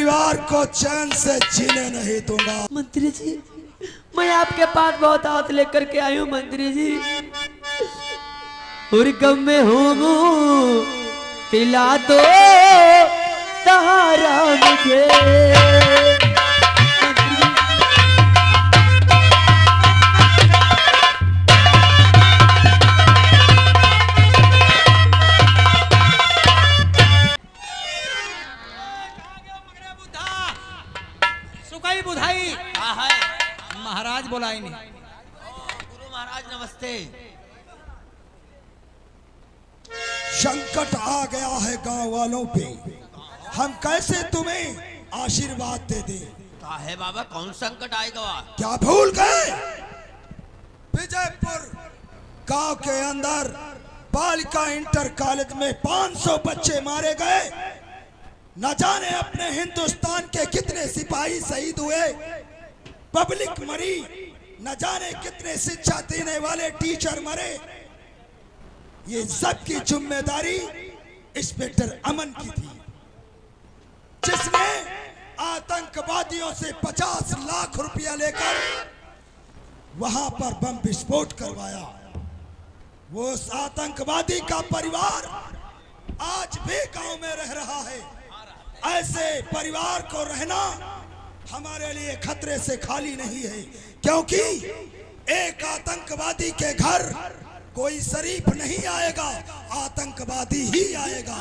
परिवार को चैन से जीने नहीं दूंगा। मंत्री जी, मैं आपके पास बहुत हाथ लेकर के आई हूँ मंत्री जी, और गम में हूँ, पिला दो सहारा मुझे। सुकाई बुधाई महाराज बोलाई नहीं। गुरु महाराज नमस्ते। संकट आ गया है गांव वालों पे, हम कैसे तुम्हें आशीर्वाद दे दे। का है बाबा, कौन संकट आएगा? क्या भूल गए? विजयपुर गांव के अंदर बालिका इंटर कॉलेज में 500 बच्चे मारे गए। न जाने अपने हिंदुस्तान के कितने सिपाही शहीद हुए, पब्लिक मरी, न जाने कितने शिक्षा देने वाले टीचर मरे। ये सब की जिम्मेदारी इंस्पेक्टर अमन की थी, जिसने आतंकवादियों से 50 लाख रुपया लेकर वहां पर बम विस्फोट करवाया। वो उस आतंकवादी का परिवार आज भी गांव में रह रहा है। ऐसे परिवार को रहना हमारे लिए खतरे से खाली नहीं है, क्योंकि एक आतंकवादी के घर कोई शरीफ नहीं आएगा, आतंकवादी ही आएगा।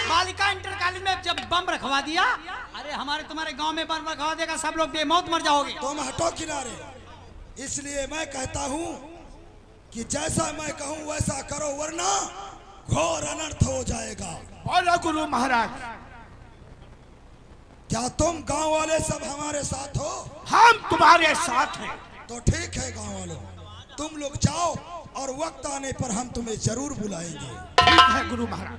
बालिका इंटर कॉलेज में जब बम रखवा दिया, अरे हमारे तुम्हारे गांव में बम रखवा देगा, सब लोग बेमौत मर जाओगे। तुम हटो किनारे। इसलिए मैं कहता हूं कि जैसा मैं कहूं वैसा करो, वरना घोर अनर्थ हो जाएगा। बोलो गुरु महाराज। क्या तुम गांव वाले सब हमारे साथ हो? हम तुम्हारे साथ हैं। तो ठीक है गांव वालों, तुम लोग जाओ और वक्त आने पर हम तुम्हें जरूर बुलाएंगे। ठीक है गुरु महाराज।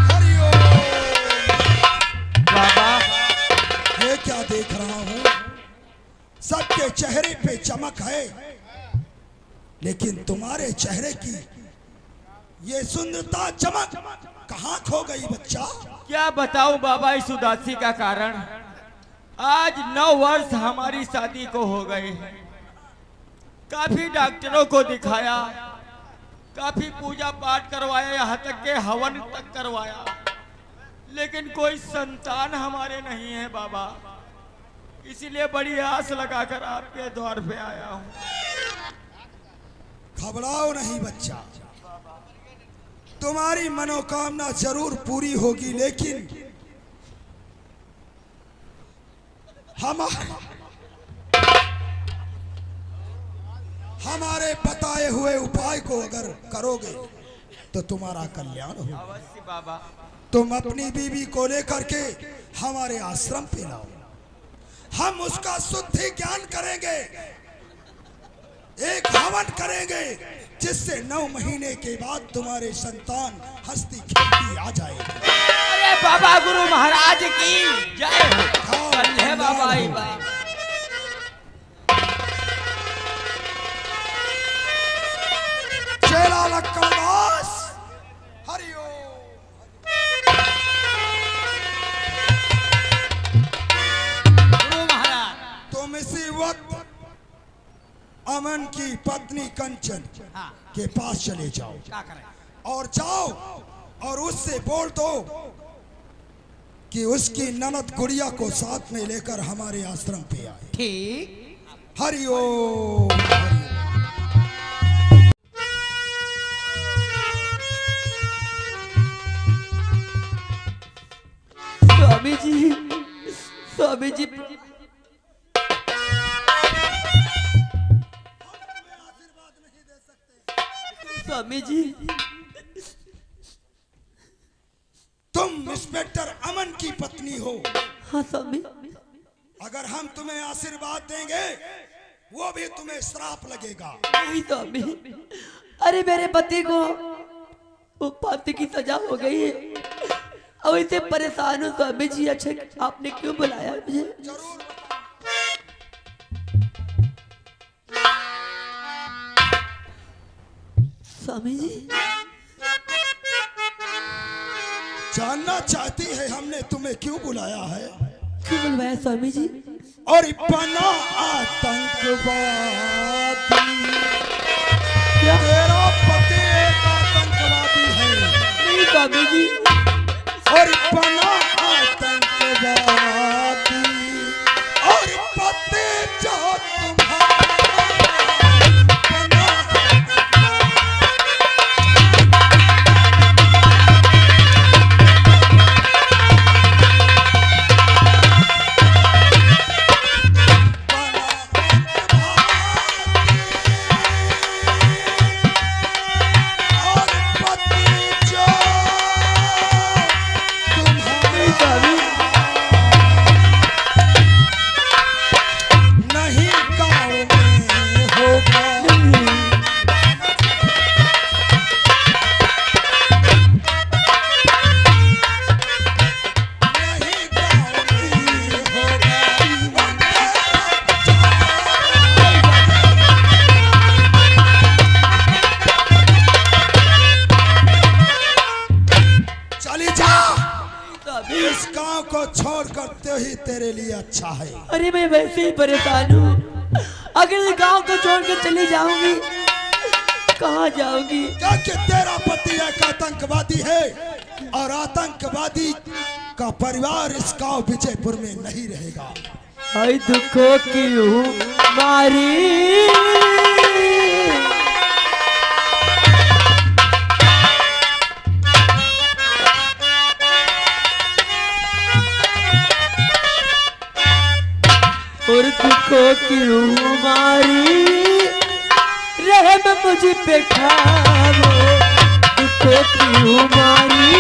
हरिओम। बाबा, ये क्या देख रहा हूं? सबके चेहरे पे चमक है, लेकिन तुम्हारे चेहरे की ये सुंदरता चमक कहाँ खो गई बच्चा? क्या बताऊं बाबा इस उदासी का कारण। आज 9 वर्ष हमारी शादी को हो गए। काफी डॉक्टरों को दिखाया, काफी पूजा पाठ करवाया, यहाँ तक के हवन तक करवाया, लेकिन कोई संतान हमारे नहीं है बाबा। इसीलिए बड़ी आस लगाकर आपके द्वार पे आया हूँ। घबराओ नहीं बच्चा, तुम्हारी मनोकामना जरूर पूरी होगी, लेकिन हमारे बताए हुए उपाय को अगर करोगे तो तुम्हारा कल्याण होगा। अवश्य बाबा। तुम अपनी बीवी को लेकर के हमारे आश्रम पे लाओ, हम उसका शुद्धि ज्ञान करेंगे, एक हवन करेंगे, जिससे 9 महीने के बाद तुम्हारे संतान हंसती खेलती आ जाएगी। अरे बाबा गुरु महाराज की जय हो। कल बाबा आई बात। चेला लक्कड़दास, हरिओम। गुरु महाराज, तुम इसी वक्त अमन की पत्नी कंचन हाँ के पास चले जाओ क्या करें? और जाओ और उससे बोल दो कि उसकी ननद गुड़िया को साथ में लेकर हमारे आश्रम पे आए। ठीक। हरिओम। स्वामी जी, स्वामी जी, स्वामी जी, तुम इंस्पेक्टर अमन की पत्नी हो। हाँ स्वामी। अगर हम तुम्हें आशीर्वाद देंगे, वो भी तुम्हें श्राप लगेगा। नहीं स्वामी, अरे मेरे पति को वो फांसी की सजा हो गई है, और इसे परेशान हूँ स्वामी जी। अच्छा आपने क्यों बुलाया मुझे? जरूर स्वामी जी, जानना चाहती है हमने तुम्हें क्यों बुलाया है? क्यों बुलवाया स्वामी जी? और बना आतंकवादी, तेरा पति एक आतंकवादी है। नहीं स्वामी जी। और बना आतंकवादी और पति जो तुम्हारा बना इस गांव को छोड़ करते ही तेरे लिए अच्छा है। अरे मैं वैसे ही परेशान हूँ। अगर इस गांव को छोड़ कर चली जाऊंगी, कहाँ जाऊंगी? क्या कि तेरा पति एक आतंकवादी है और आतंकवादी का परिवार इस गांव विजयपुर में नहीं रहेगा। हाय दुखों की मारी, और दुखों की मारी रहम मुझ पे खाओ। दुखों की मारी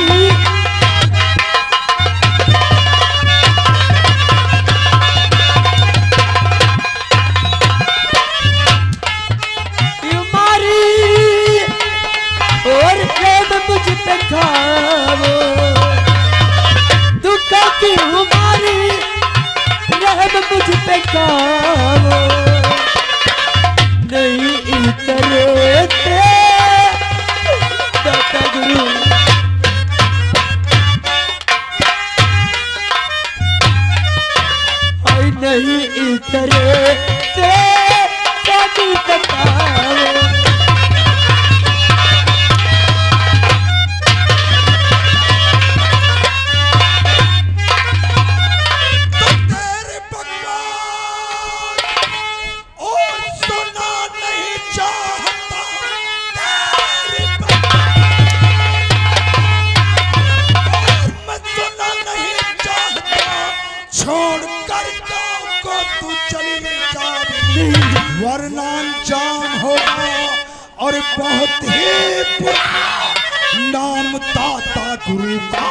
और रहम मुझ पे खाओ। दुखों की मारी रहम मुझ पे खाओ। नहीं इतरते दाता गुरु, और नहीं इतरते कभी बताओ। वरना अंजाम होगा और बहुत ही बुरा नाम दाता गुरु का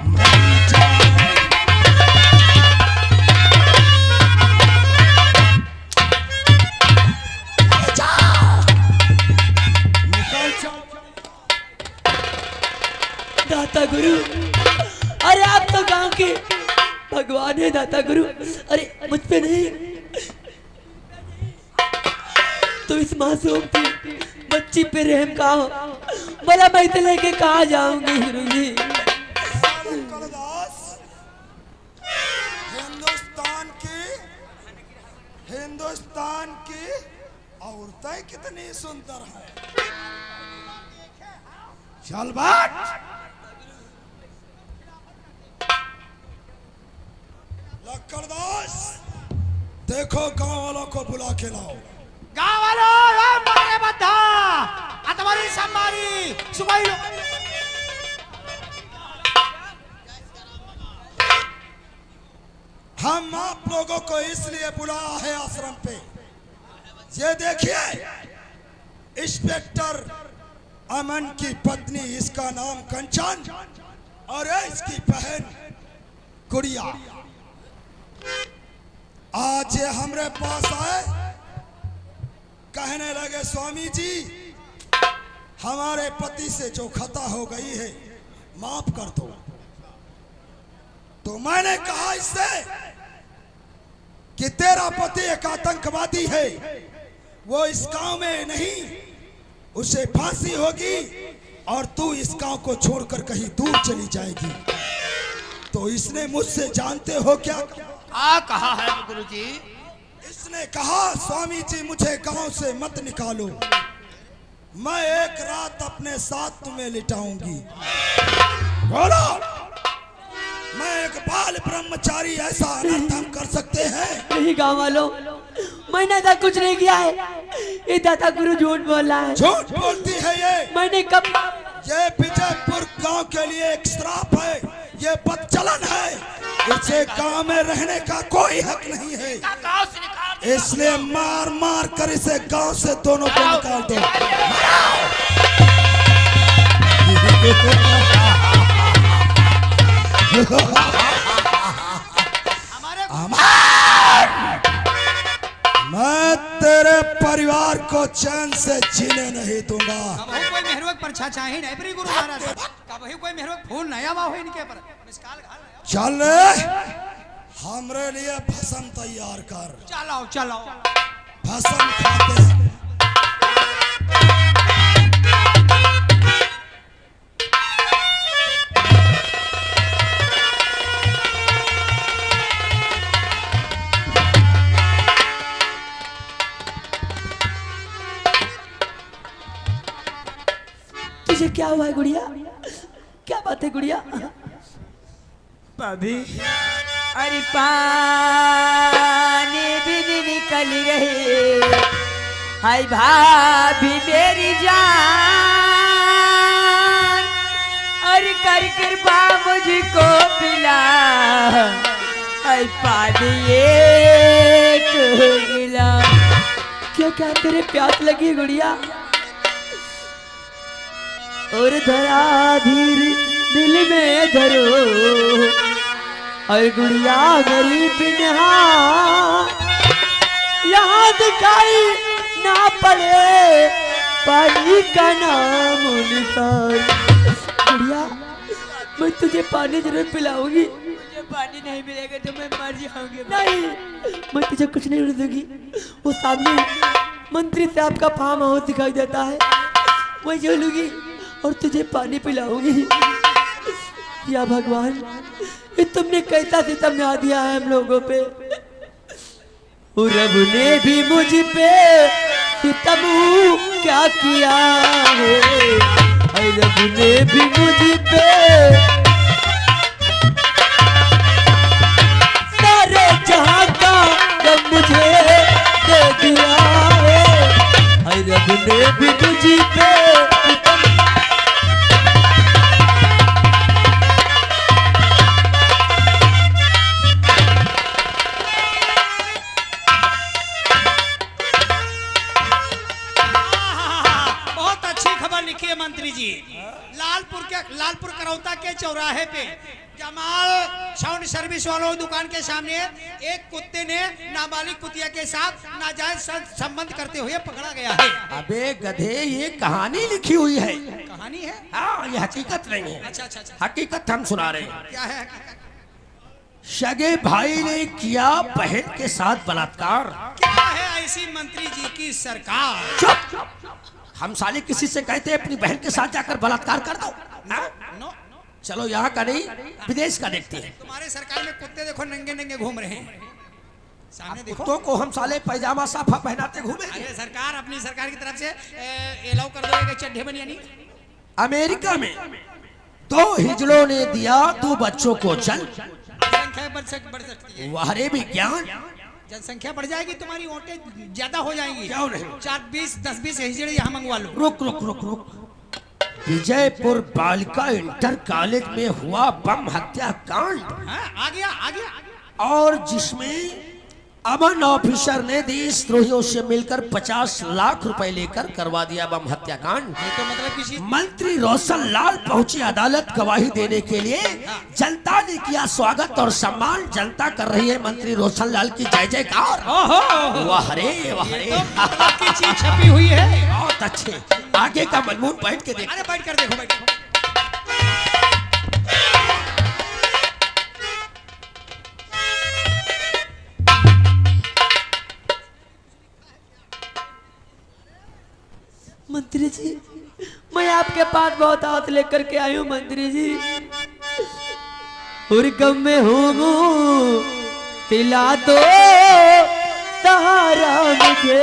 नहीं जाए। निकल जाओ। दाता गुरु, अरे आप तो गांव के भगवान है दाता गुरु। अरे मुझ पे नहीं तो इस मासूम की बच्ची पे रहम का हो। बोला मैं इसे लेके कहाँ जाऊंगी गुरु जी? हिंदुस्तान की औरतें कितनी सुंदर है। चल बात। लक्कड़दास, देखो गांव वालों को बुला के लाओ। गाँव वालों मारे बद्धा अतवारी संभारी सुबाई हम आप लोगों को इसलिए बुलाया है आश्रम पे। ये देखिए, इंस्पेक्टर अमन की पत्नी, इसका नाम कंचन और इसकी बहन गुड़िया आज ये हमारे पास आए, कहने लगे स्वामी जी हमारे पति से जो खता हो गई है माफ कर दो। तो मैंने कहा इससे कि तेरा पति एक आतंकवादी है, वो इस गांव में नहीं, उसे फांसी होगी और तू इस गांव को छोड़कर कहीं दूर चली जाएगी। तो इसने मुझसे जानते हो क्या? कहा है गुरुजी? इसने कहा स्वामी जी मुझे गांव से मत निकालो, मैं एक रात अपने साथ तुम्हें लिटाऊंगी। बोलो, मैं एक बाल ब्रह्मचारी ऐसा अनर्थ हम कर सकते हैं? नहीं गाँव वालों, मैंने ऐसा कुछ नहीं किया है। ये दादा गुरु झूठ बोल रहा है। झूठ बोलती है ये। मैंने कब? ये विजयपुर गांव के लिए एक श्राप है, ये बदचलन है, इसे गांव में रहने का कोई हक नहीं है, इसलिए मार मार कर इसे गांव से दोनों को निकाल दो। मैं तेरे परिवार को चैन से जीने नहीं दूंगा। कबहू कोई मेहरवक परछा चाहे नहीं परी गुरु महाराज, कबहू कोई मेहरवक फूल नया मा हो इनके पर मिसकाल घाल नया। चल रे, हमरे लिए भस्म तैयार कर। चलाओ चलाओ, भस्म खाते हैं। तुझे क्या हुआ है गुड़िया? क्या बात है गुड़िया? भाभी अरे पानी भी नहीं निकल रहे, हाय भाभी मेरी जान, अरे कर कृपा मुझको पिला, हाय पानी एक गिलास। क्या क्या तेरे प्यास लगी है गुड़िया? और धरा धीर दिल में धरो, और गुड़िया मेरी बिनहा यहाँ दिखाई ना पड़े पानी का नाम निशान। गुड़िया मैं तुझे पानी जरूर पिलाऊंगी। मुझे पानी नहीं मिलेगा तो मैं मर जाऊंगी। नहीं, मैं तुझे कुछ नहीं होने दूंगी। वो सामने मंत्री साहब का फार्म हाउस दिखाई देता है, वही चलूंगी और तुझे पानी पिलाऊंगी। या भगवान, ये तुमने कैसा सितम ला दिया है हम लोगों पे। रब ने भी मुझ पे सितम क्या किया है, रब ने भी मुझ पे सारे जहां का रब मुझे दे दिया है, रब ने भी मुझ पे मंत्री जी। लालपुर करौता के चौराहे पे जमाल साउंड सर्विस वालों की दुकान के सामने एक कुत्ते ने नाबालिग कुतिया के साथ नाजायज संबंध करते हुए पकड़ा गया है। अबे गधे, ये कहानी लिखी हुई है। कहानी है? हाँ, ये हकीकत नहीं है। अच्छा अच्छा अच्छा, हकीकत हम सुना रहे हैं। क्या है? सगे भाई ने किया बहन के साथ बलात्कार। क्या है ऐसी मंत्री जी की सरकार? चुप! हम साले किसी से कहते हैं अपनी बहन के साथ जाकर बलात्कार कर दो। नो, चलो यहाँ का नहीं, विदेश का देखते हैं। तुम्हारे सरकार में कुत्ते देखो नंगे नंगे घूम रहे हैं, सामने देखो। कुत्तों को हम साले पैजामा साफा पहनाते घूमे। अरे सरकार अपनी सरकार की तरफ से एलाउ कर दो चड्ढे बनियानी। अमेरिका में 2 हिजड़ों ने दिया 2 बच्चों को जन्म। जनसंख्या बढ़ सकती है। वारे विज्ञान, जनसंख्या बढ़ जाएगी, तुम्हारी वोटें ज्यादा हो जाएंगी। क्यों नहीं? 10-20 हिजड़े यहाँ मंगवा लो। रुक रुक रुक रुक। विजयपुर बालिका इंटर कॉलेज में हुआ बम हत्याकांड, आ गया। और जिसमें अमन ऑफिसर ने देशद्रोहियों से मिलकर 50 लाख रुपए लेकर करवा दिया बम हत्याकांड। तो मतलब किसी मंत्री रोशन लाल पहुंचे अदालत गवाही देने के लिए। जनता ने किया स्वागत और सम्मान। जनता कर रही है मंत्री रोशन लाल की जय जयकार। वाह रे वाह रे, मतलब की चीज छपी हुई है। बहुत अच्छे। आगे का मजमून बैठ के देख। अरे बैठ कर देखो, बैठ। मंत्री जी, मैं आपके पास बहुत हाथ लेकर के आई हूँ। मंत्री जी, और गम में हूँ पिला दो सहारा मुझे।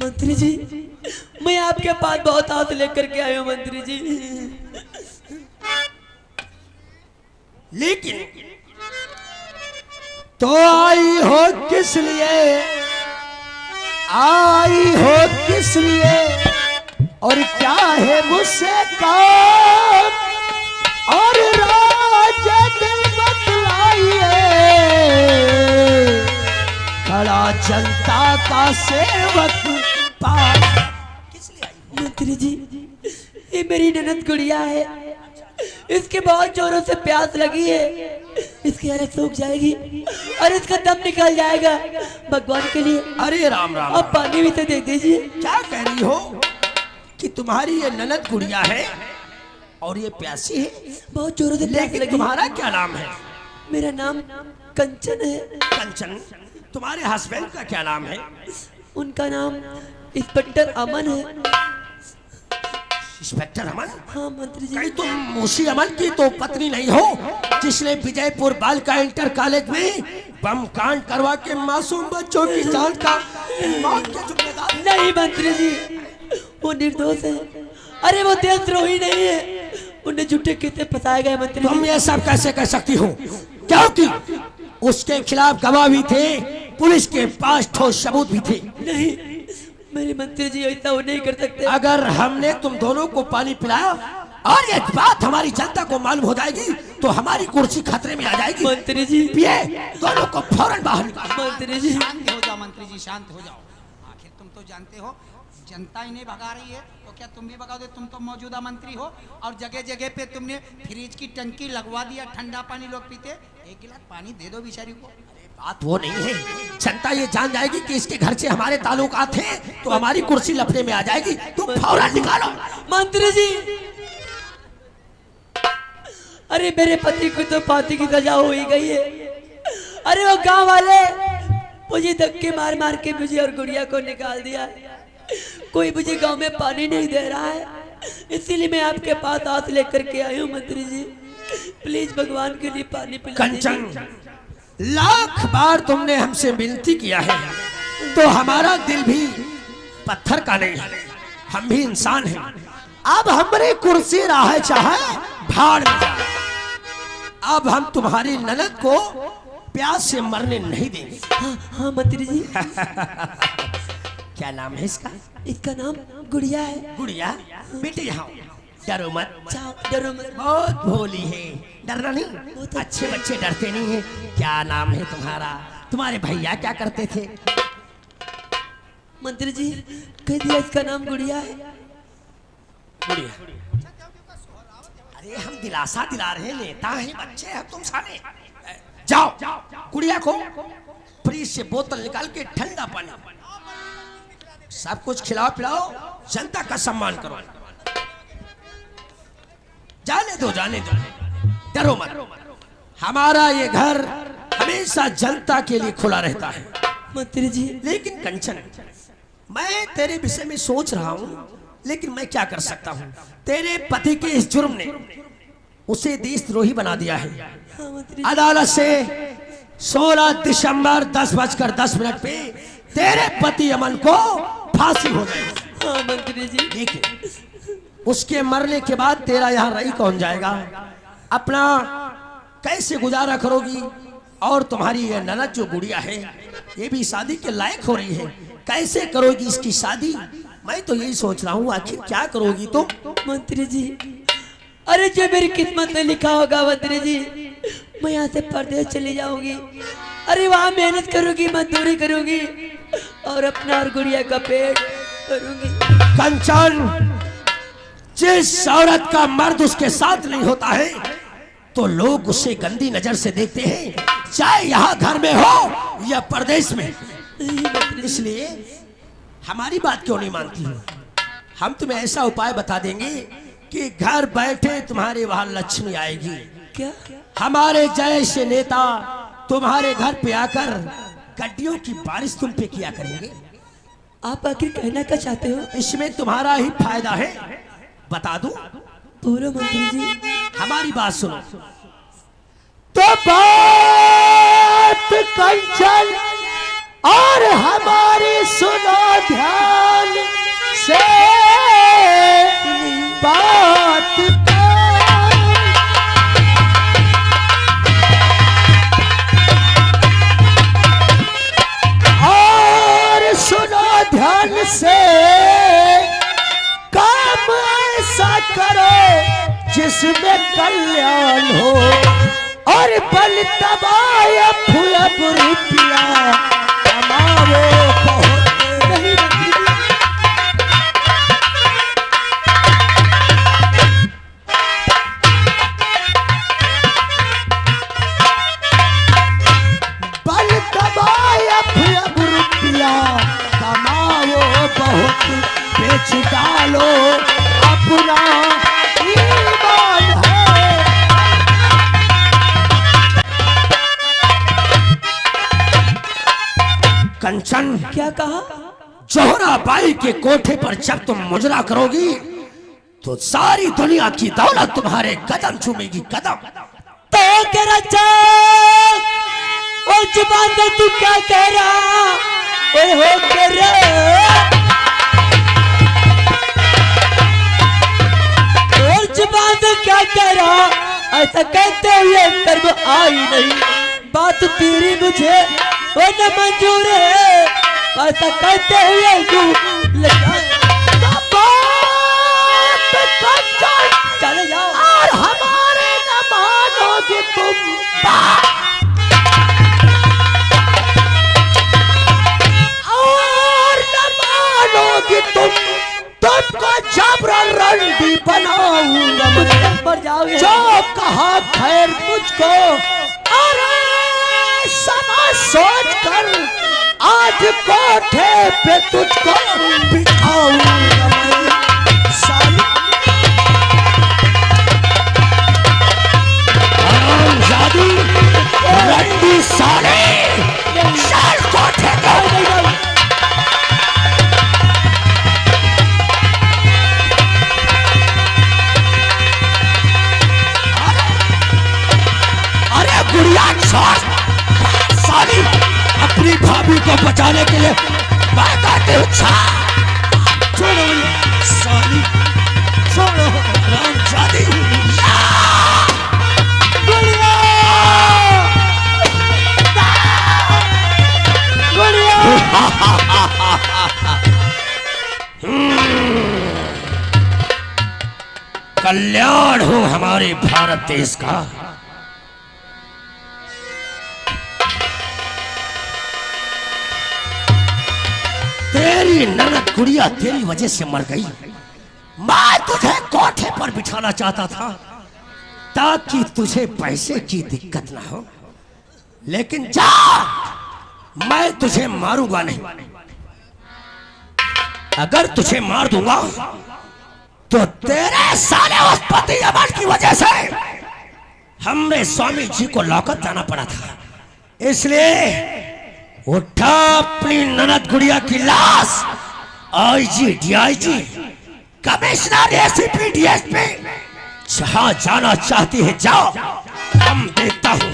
मंत्री जी, मैं आपके पास बहुत आस लेकर के आया हूँ मंत्री जी। लेकिन तो आई हो किस लिए, आई हो किस लिए, और क्या है मुझसे काम, और राज दिल बतलाइए, खड़ा जनता का सेवक पास। किस लिए आई? मंत्री जी, ये मेरी ननद गुड़िया है, इसके बहुत जोरों से प्यास लगी है, इसकी हालत सूख जाएगी और इसका दम निकल जाएगा। भगवान के लिए अरे राम राम, आप पानी भी तो दे दीजिए। क्या कह रही हो कि तुम्हारी ये ननद गुड़िया है और ये प्यासी है? बहुत जोरों से प्यास लेकिन लगी। तुम्हारा क्या नाम है? मेरा नाम कंचन है। कंचन। तुम्हारे हस्बैंड का क्या नाम है? उनका नाम इंस्पेक्टर अमन है। इंस्पेक्टर अमन? हाँ मंत्री जी। कहीं तुम मूसी अमन की तो पत्नी नहीं हो जिसने विजयपुर बालिका इंटर कॉलेज में बम कांड करवा के मासूम बच्चों की जान का मौत के जिम्मेदार? नहीं मंत्री जी, वो निर्दोष है। अरे वो देशद्रोही नहीं है, उन्हें झूठे कितने फंसाए गए मंत्री जी। तुम ये सब कैसे कह सकती हो? क्योंकि उसके खिलाफ गवाह भी थे, पुलिस के पास ठोस सबूत भी थे। नहीं मेरे मंत्री जी, ऐसा वो नहीं कर सकते। अगर हमने तुम दोनों को पानी पिलाया और ये बात हमारी जनता को मालूम हो जाएगी तो हमारी कुर्सी खतरे में आ जाएगी। मंत्री जी, पिए दोनों को फौरन बाहर निकालो। मंत्री जी, शांत हो जाओ मंत्री जी, शांत हो जाओ। आखिर तुम तो जानते हो जनता इन्हें भगा रही है, तो क्या तुम भी भगा दो? तुम तो मौजूदा मंत्री हो और जगह जगह पे तुमने फ्रिज की टंकी लगवा दिया, ठंडा पानी लोग पीते। एक गिलास पानी दे दो बेचारी को। बात वो नहीं है, जनता ये जान जाएगी कि इसके घर से हमारे ताल्लुकात थे तो हमारी कुर्सी लफड़े में आ जाएगी। तुम फौरन निकालो। मंत्री जी, अरे मेरे पति को तो फांसी की सजा हो ही गई है। अरे वो गांव वाले मुझे धक्के मार मार के मुझे और गुड़िया को निकाल दिया। कोई मुझे गांव में पानी नहीं दे रहा है, इसीलिए मैं आपके पास हाथ लेकर के आई हूँ मंत्री जी। प्लीज भगवान के लिए पानी पिला दीजिए। कंचन, लाख बार तुमने हमसे विनती किया है तो हमारा दिल भी पत्थर का नहीं है, हम भी इंसान हैं। अब हमारी कुर्सी राह चाहे भाड़ में जाए। अब हम तुम्हारी ननद को प्यास से मरने नहीं देंगे। हाँ हाँ मंत्री जी। क्या नाम है इसका? इसका नाम गुड़िया है। गुड़िया? बेटे यहाँ डरो मत। जाओ, डरो मत। बहुत भोली है, डरना नहीं। अच्छे बच्चे डरते नहीं है। क्या नाम है तुम्हारा? तुम्हारे भैया क्या करते थे? मंत्री जी कह दिया इसका नाम गुड़िया है। गुड़िया? अरे हम दिलासा दिला रहे हैं, नेता हैं, बच्चे हैं तुम सारे। जाओ गुड़िया को फ्रिज से बोतल निकाल के ठंडा पानी सब कुछ खिलाओ पिलाओ, जनता का सम्मान करो। जाने दो, जाने दो, डरो मत। हमारा ये घर हमेशा जनता के लिए खुला रहता है। मंत्री जी, लेकिन कंचन, मैं तेरे विषय में सोच रहा हूँ, लेकिन मैं क्या कर सकता हूँ? तेरे पति के इस जुर्म ने उसे देशद्रोही बना दिया है। हाँ मंत्री जी। अदालत से 16 दिसंबर 10:10 पे तेरे पति अमन को फांसी हो गई। हाँ मंत्री जी। लेकिन उसके मरने के बाद तेरा यहाँ रही कौन जाएगा? अपना कैसे गुजारा करोगी? और तुम्हारी ये ननद जो गुड़िया है ये भी शादी के लायक हो रही है, कैसे करोगी इसकी शादी? मैं तो यही सोच रहा हूँ, आखिर क्या करोगी तुम? मंत्री जी, अरे जो मेरी किस्मत में लिखा होगा मंत्री जी, मैं यहाँ से परदेश चली जाऊंगी। अरे वहाँ मेहनत करूंगी, मजदूरी करूंगी और अपना और गुड़िया का पेट करूंगी। कंचन, जिस औरत का मर्द उसके साथ नहीं होता है तो लोग उसे गंदी नजर से देखते हैं, चाहे यहाँ घर में हो या परदेश में। इसलिए हमारी बात क्यों नहीं मानती हो? हम तुम्हें ऐसा उपाय बता देंगे कि घर बैठे तुम्हारे वहां लक्ष्मी आएगी। क्या? हमारे जैसे नेता तुम्हारे घर पे आकर गड्डियों की बारिश तुम पे किया करेंगे। आप आखिर कहना क्या चाहते हो? इसमें तुम्हारा ही फायदा है, बता दूं? बोलो मंत्री जी। हमारी बात सुनो। तो बात कंचन और हमारी सुनो ध्यान से, बात और सुनो ध्यान से, काम ऐसा करो जिसमें कल्याण हो, और बल तबाया फुलब रुपया कमाओ बहुत नहीं। बल तबाया फुलब रुपया कमाओ बहुत, बेच डालो अपना ईमान है। कंचन, क्या कहा? जोहरा बाई के कोठे पर जब तुम मुजरा करोगी तो सारी दुनिया की दौलत तुम्हारे कदम चूमेगी, कदम। तो तेरा और जुबान से तू क्या कह रहा? ओए हो तेरा और जुबान से क्या कह रहा? ऐसा कहते हुए अंतर में आई नहीं, बात तेरी मुझे वो न मंजूर है, ऐसा कहते हुए तू चले जाओ और हमारे न मानोगे तुम। और न मानोगे तुमको जबरन रंडी बनाऊंगा मैं। पर जाओगे जो कहा खैर मुझको, और समा सोच कर आज कोठे पे तुझको बिठाऊंगा मैं। साली हरामजादी रंडी साले, चल कोठे को। अरे गुड़िया छोड़ साली, अपनी भाभी को बचाने के लिए मैं कहती हूँ छोड़ो साली, छोड़ो हरामजादी। गुड़िया, गुड़िया। कल्याण हो हमारे भारत देश का। तेरी ननद गुड़िया तेरी वजह से मर गई। मैं तुझे कोठे पर बिठाना चाहता था ताकि तुझे पैसे की दिक्कत ना हो, लेकिन जा, मैं तुझे मारूंगा नहीं। अगर तुझे मार दूंगा तो तेरे साले उस पति अमर की वजह से हमने स्वामी जी को लौकत जाना पड़ा था। इसलिए उठा अपनी ननद गुड़िया की लाश, IG, DIG, commissioner, ACP, DSP, जहां जाना चाहती है जाओ। हम देखता हूं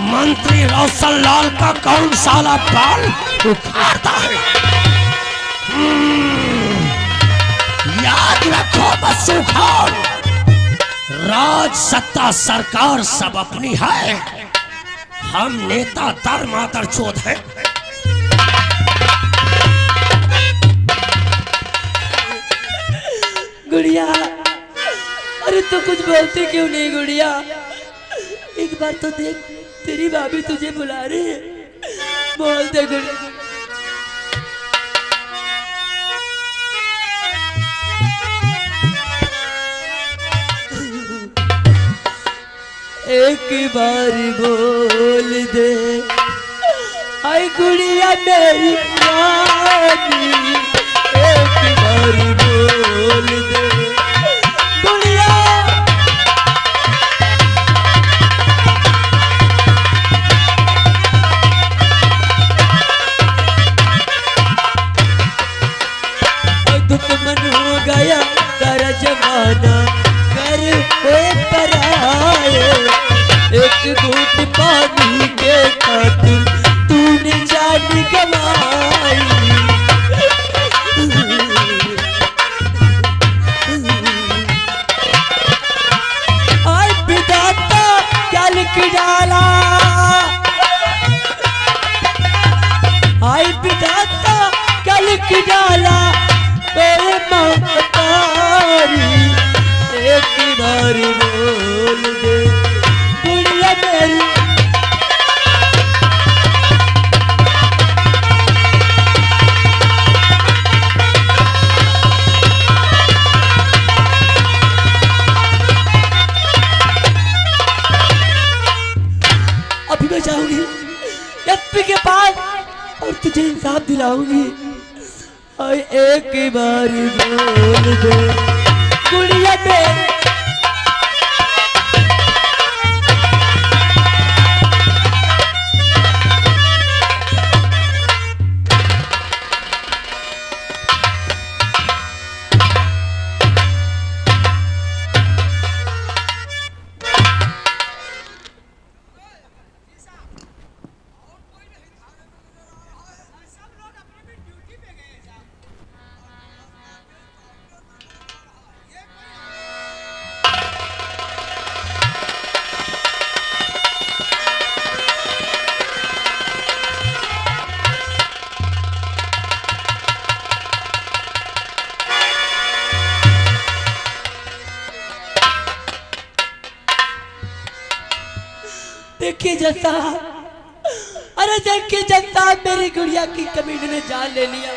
मंत्री रोशन लाल का कौन साला बाल उखाड़ता है। याद रखो बच्चों खान, राज सत्ता सरकार सब अपनी है, हम नेता धर्मांतर चोद है। गुड़िया, अरे तो कुछ बोलते क्यों नहीं गुड़िया? एक बार तो देख, तेरी भाभी तुझे बुला रही है, बोल दे गुड़िया। एक बार बोल दे हाय गुड़िया मेरी रानी, एक बार बोल दे गुड़िया। दुश्मन हो गया तेरा जमाना, कर पर आए एक घूंट पानी के खातिर तूने जान गवाई। आय विधाता क्या लिख डाला, आय विधाता क्या लिख डाला तेरे महतारी, एक बार बोल दे गुड़िया मेरी। अभी मैं जाऊंगी एसपी के पास और तुझे इंसाफ दिलाऊंगी। और एक बार बोल दे गुड़िया मेरी। देखिए जनता, अरे देखिए जनता, मेरी गुड़िया की कमीने ने जान ले लिया।